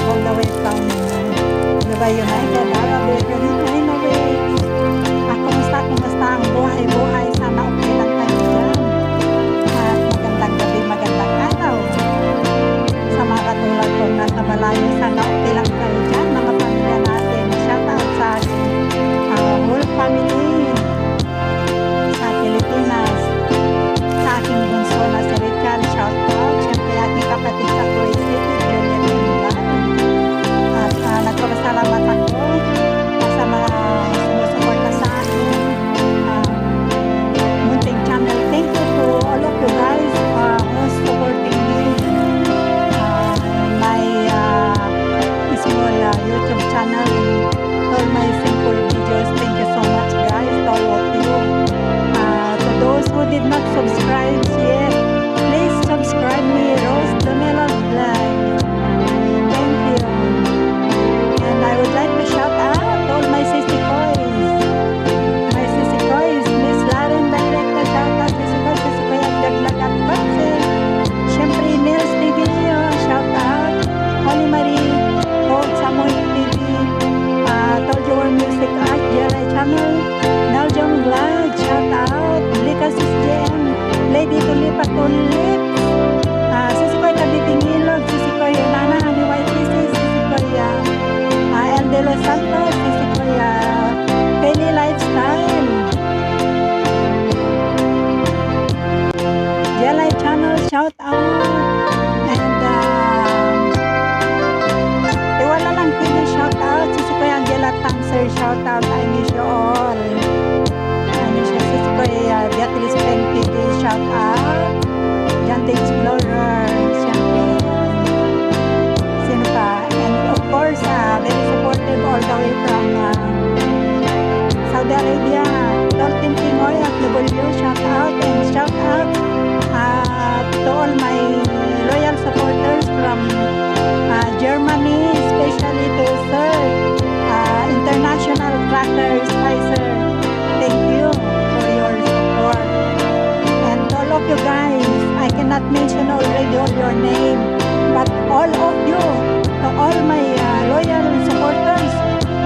all the way from Dubai United Arab Emirates. Kumusta ang buhay-buhay? Sana okay lang kayo dyan. At magandang gabi, magandang araw. Sa mga katulad kong nasa malayo, sana okay lang kayo dyan. Mga pamilya natin, shout out sa whole family sa Pilipinas. Sa aking bunso na si Richard, shout out. Siyempre aking kapatid sa Kuwait City, Juliet Limban. At nagpapasalamat ako sa mga sumusuporta sa akin munting channel. Thank you to all of you guys who's supporting me my small YouTube channel, all my simple videos. Thank you so much guys, to all of you. To those who did not subscribe yet, please subscribe me, Rose the Melon Vlog. Thank you. And I would like to shout out all my sissy boys. My sissy boys, Miss Laren Director, shout out sissy boys, sissy boy ang daglag at kotse. Siyempre, Nils TV, shout out. Holy Marie, Hope Samoy TV, Told You Were Music Art, Jelay Channel, Naljong Vlog, shout out. Likasis JM, Lady Tulipa Tulip, sissy boy Kabitingilog, sissy boy Nana Honey White Kisses, sissy boy El De Los Santos, sissy boy Penny Lifestyle, Jelay Channel, shout out. And Iwala lang TV, shout out. Sisi ko Angela Tanser, shout out. I miss you all. I miss you. Sisi ko Beatrice Peng TV, shout out. Jante Explorer, siyempre. Sino pa? And of course, very supportive all the way from Saudi Arabia. Dolphin Pinoy at W, shout out. And shout out to all my loyal supporters from Germany, especially to Sir International Cracker Spicer. Thank you for your support. And all of you guys, I cannot mention already all your name, but all of you, to all my loyal supporters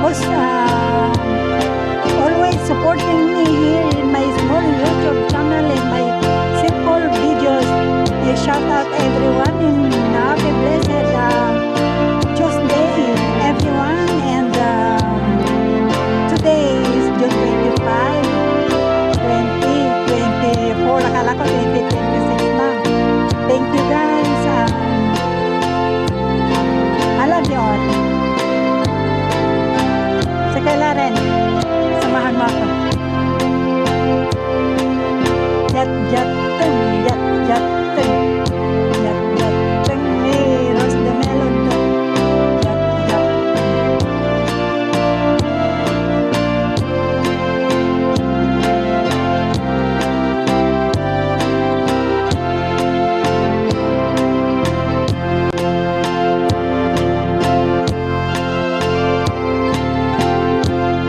who's always supporting me here in my small YouTube channel, in my simple videos. Shout out everyone in happy blessed Tuesday, everyone. And today is June 25, 2024. Akala ko 2026 na. Thank you guys. I love you all. Sa kaila rin, samahan mo ako. Yat yat teng, yat yat teng, yat yat teng, hey, Rose the Melon teng, yat yat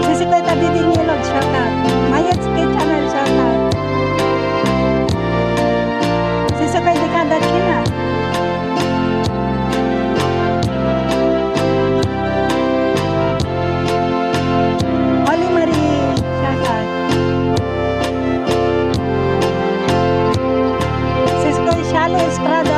Sisi ko tadi dingilog, shout out. Mayat Skate Channel, shout out. Sisi ko Dekada China. Holy Marie, shout out. Sisi ko Shalo Estrada,